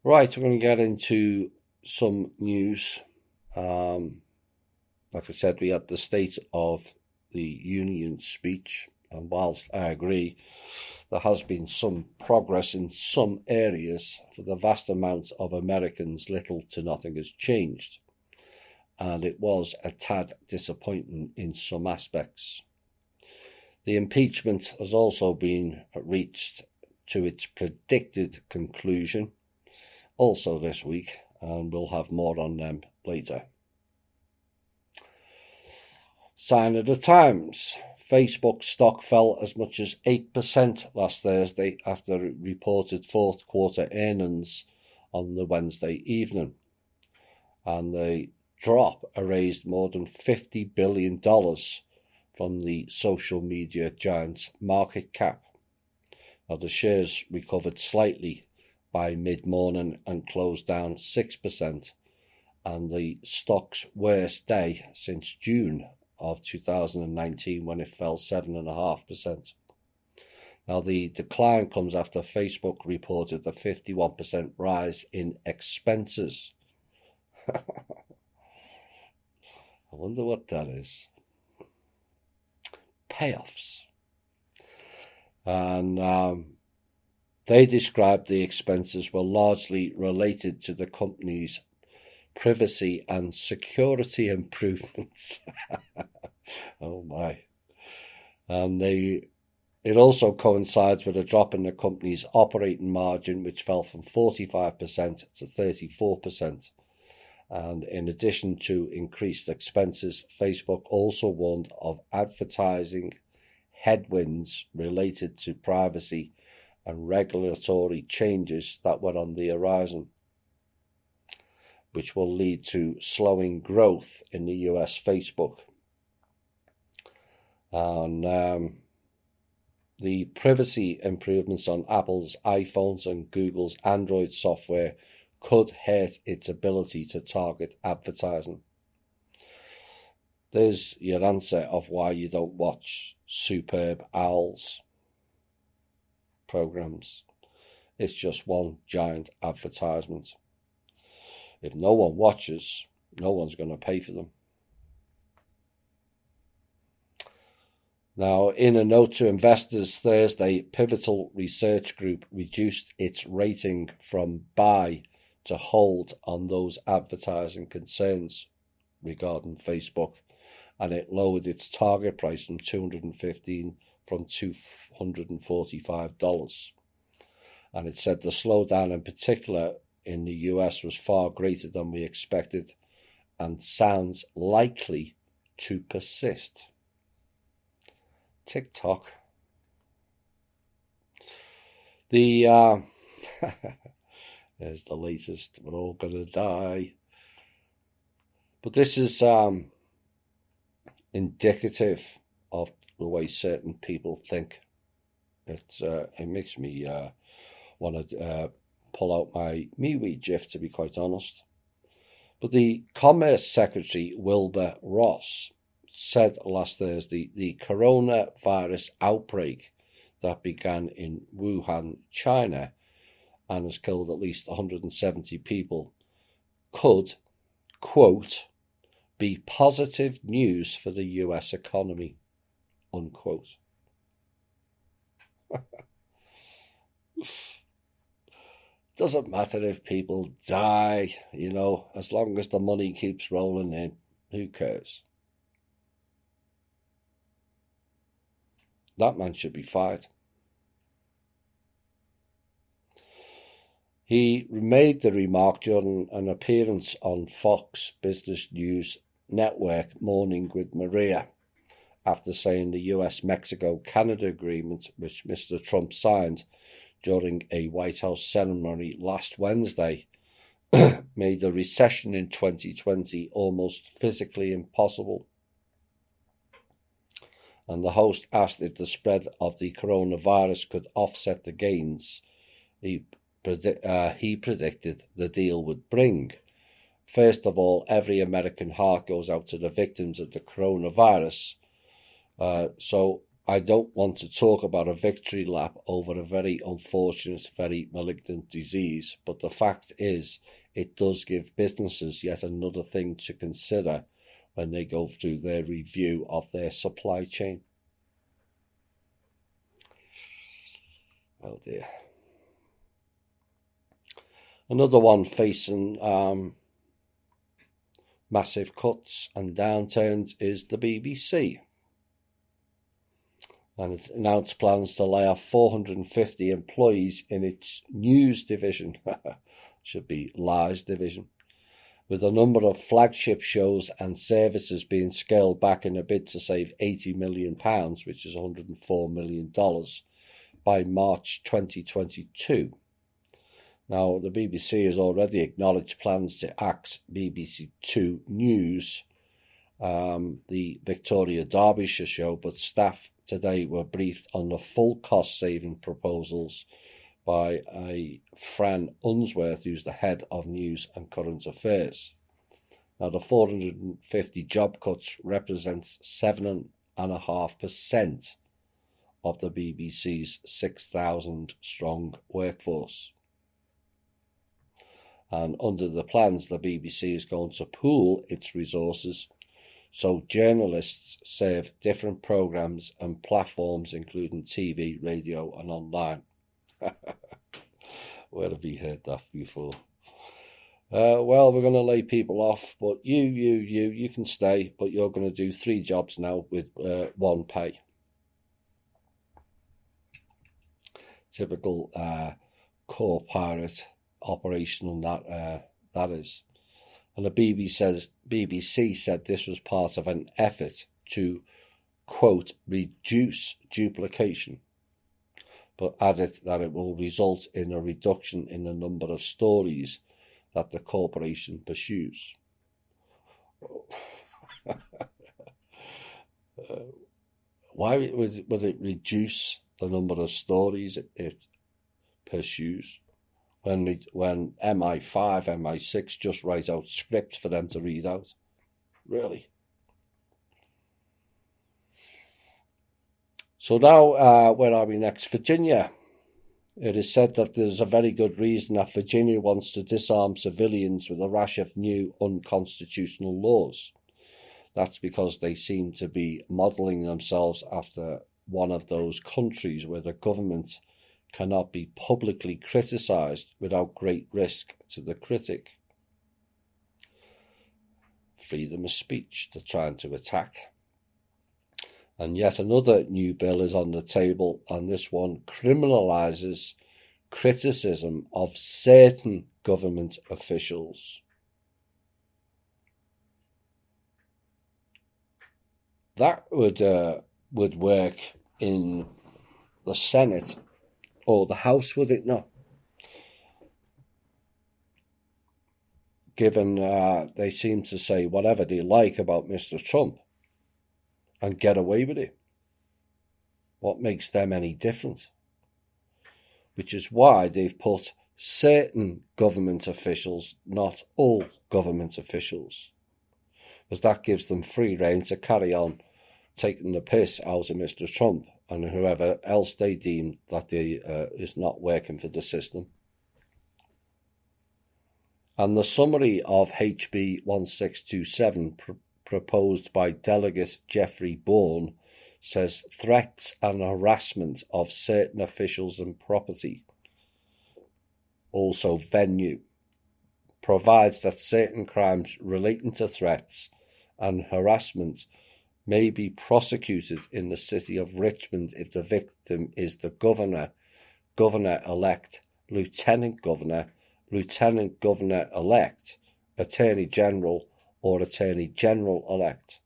Right, we're going to get into some news. Like I said, we had the State of the Union speech, and whilst I agree there has been some progress in some areas, for the vast amount of Americans, little to nothing has changed, and it was a tad disappointing in some aspects. The impeachment has also been reached to its predicted conclusion also this week, and we'll have more on them later. Sign of the times. Facebook stock fell as much as 8% last Thursday after it reported fourth quarter earnings on the Wednesday evening. And the drop erased more than $50 billion from the social media giant's market cap. Now, the shares recovered slightly by mid-morning and closed down 6%, and the stock's worst day since June of 2019 when it fell 7.5%. Now, the decline comes after Facebook reported a 51% rise in expenses. I wonder what that is. Payoffs. And they described the expenses were largely related to the company's privacy and security improvements. Oh my. And it also coincides with a drop in the company's operating margin, which fell from 45% to 34%. And in addition to increased expenses, Facebook also warned of advertising headwinds related to privacy and regulatory changes that were on the horizon, which will lead to slowing growth in the US Facebook. And the privacy improvements on Apple's iPhones and Google's Android software could hurt its ability to target advertising. There's your answer of why you don't watch Superb Owls programs. It's just one giant advertisement. If no one watches, no one's going to pay for them. Now, in a note to investors Thursday, Pivotal Research Group reduced its rating from buy to hold on those advertising concerns regarding Facebook, and it lowered its target price from $215 from $245. And it said the slowdown in particular in the US was far greater than we expected and sounds likely to persist. TikTok. There's the latest. We're all going to die. But this is indicative of the way certain people think. It makes me want to pull out my MeWe GIF, to be quite honest. But the Commerce Secretary, Wilbur Ross, said last Thursday the coronavirus outbreak that began in Wuhan, China, and has killed at least 170 people, could, quote, be positive news for the US economy, unquote. Doesn't matter if people die, as long as the money keeps rolling in, who cares? That man should be fired. He made the remark during an appearance on Fox Business News Network Morning with Maria, after saying the US-Mexico-Canada agreement, which Mr. Trump signed during a White House ceremony last Wednesday, made a recession in 2020 almost physically impossible. And the host asked if the spread of the coronavirus could offset the gains he predicted the deal would bring. First of all, every American heart goes out to the victims of the coronavirus. So I don't want to talk about a victory lap over a very unfortunate, very malignant disease, but the fact is it does give businesses yet another thing to consider when they go through their review of their supply chain. Oh dear. Another one facing massive cuts and downturns is the BBC. And it's announced plans to lay off 450 employees in its news division. Should be lies division. With a number of flagship shows and services being scaled back in a bid to save £80 million, which is $104 million, by March 2022. Now, the BBC has already acknowledged plans to axe BBC Two News, the Victoria Derbyshire show, but staff today were briefed on the full cost-saving proposals by Fran Unsworth, who's the head of News and Current Affairs. Now, the 450 job cuts represents 7.5% of the BBC's 6,000-strong workforce. And under the plans, the BBC is going to pool its resources so journalists serve different programmes and platforms, including TV, radio and online. Where have you heard that before? Well, we're going to lay people off, but you can stay, but you're going to do 3 jobs now with 1 pay. Typical core pirate operational that is. And the BBC said this was part of an effort to, quote, reduce duplication, but added that it will result in a reduction in the number of stories that the corporation pursues. Why would it reduce the number of stories it pursues when MI5, MI6 just write out scripts for them to read out? Really? So now, where are we next? Virginia. It is said that there's a very good reason that Virginia wants to disarm civilians with a rash of new unconstitutional laws. That's because they seem to be modelling themselves after one of those countries where the government cannot be publicly criticised without great risk to the critic. Freedom of speech they're trying to attack. And yet another new bill is on the table, and this one criminalises criticism of certain government officials. That would work in the Senate or the House, would it not? Given they seem to say whatever they like about Mr. Trump and get away with it. What makes them any different? Which is why they've put certain government officials, not all government officials, because that gives them free rein to carry on taking the piss out of Mr. Trump and whoever else they deem that is not working for the system. And the summary of HB 1627 proposed by Delegate Jeffrey Bourne says threats and harassment of certain officials and property, also venue, provides that certain crimes relating to threats and harassment may be prosecuted in the city of Richmond if the victim is the governor, governor-elect, lieutenant governor-elect, attorney general or attorney general-elect,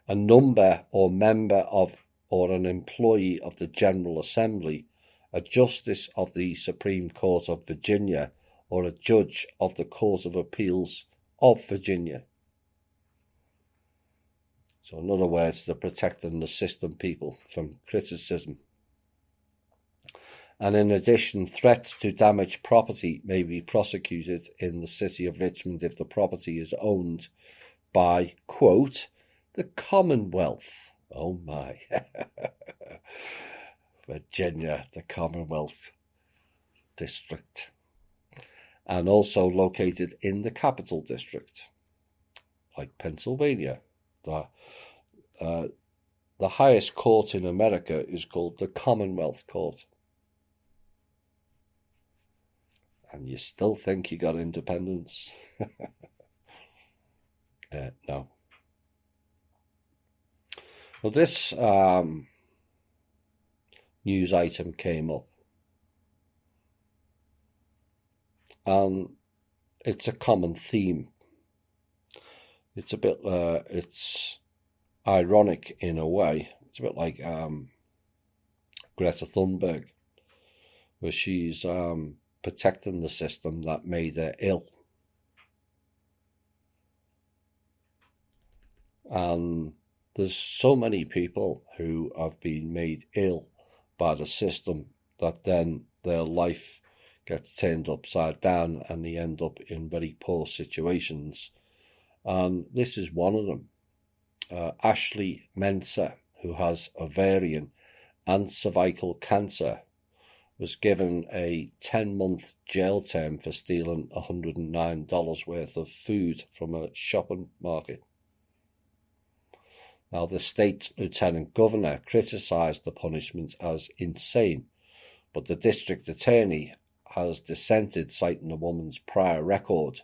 a number or member of or an employee of the General Assembly, a justice of the Supreme Court of Virginia, or a judge of the Court of Appeals of Virginia. So in other words, they're protecting the system people from criticism. And in addition, threats to damage property may be prosecuted in the city of Richmond if the property is owned by, quote, the Commonwealth, Oh my. Virginia, the Commonwealth District, and also located in the Capital District, like Pennsylvania. The highest court in America is called the Commonwealth Court. And you still think you got independence? No. Well, this news item came up, and it's a common theme. It's a bit, it's ironic in a way. It's a bit like Greta Thunberg, where she's protecting the system that made her ill. And there's so many people who have been made ill by the system that then their life gets turned upside down and they end up in very poor situations. And this is one of them. Ashley Menser, who has ovarian and cervical cancer, was given a 10-month jail term for stealing $109 worth of food from a shopping market. Now, the state lieutenant governor criticised the punishment as insane, but the district attorney has dissented, citing the woman's prior record.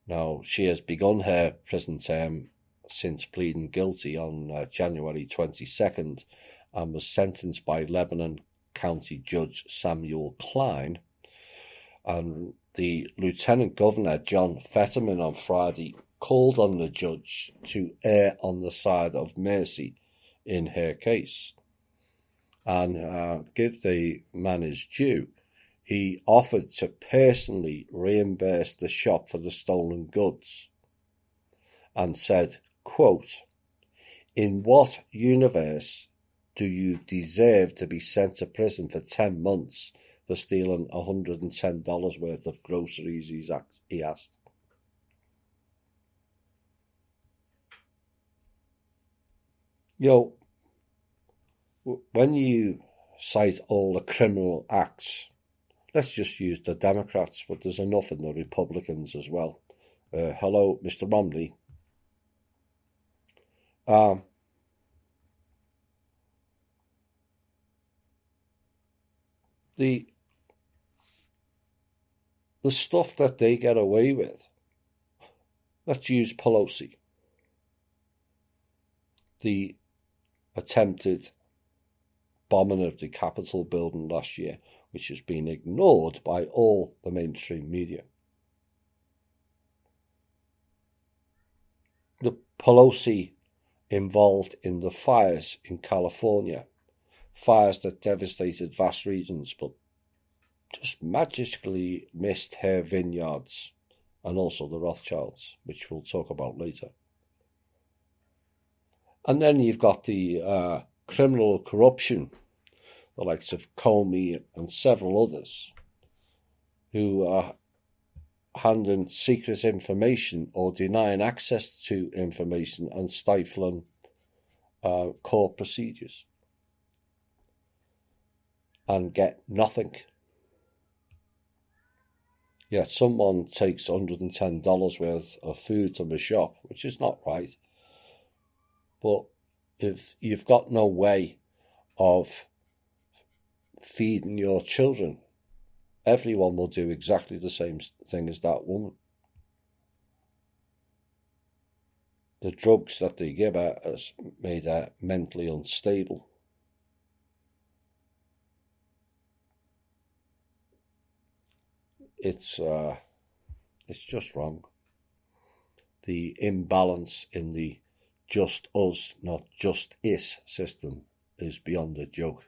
Now, she has begun her prison term since pleading guilty on January 22nd and was sentenced by Lebanon County Judge Samuel Klein. And the Lieutenant Governor, John Fetterman, on Friday called on the judge to err on the side of mercy in her case. And give the man his due, he offered to personally reimburse the shop for the stolen goods and said, quote, "In what universe do you deserve to be sent to prison for 10 months for stealing $110 worth of groceries?" he asked. You know, when you cite all the criminal acts, let's just use the Democrats, but there's enough in the Republicans as well. Hello, Mr. Romney. The stuff that they get away with, let's use Pelosi. The attempted bombing of the Capitol building last year, which has been ignored by all the mainstream media. The Pelosi involved in the fires in California, fires that devastated vast regions, but just magically missed her vineyards and also the Rothschilds, which we'll talk about later. And then you've got the criminal corruption, the likes of Comey and several others, who are handing secret information or denying access to information and stifling court procedures and get nothing. Yet someone takes $110 worth of food from a shop, which is not right. But if you've got no way of feeding your children, everyone will do exactly the same thing as that woman. The drugs that they give her has made her mentally unstable. It's just wrong. The imbalance in the just us, not just is system is beyond a joke.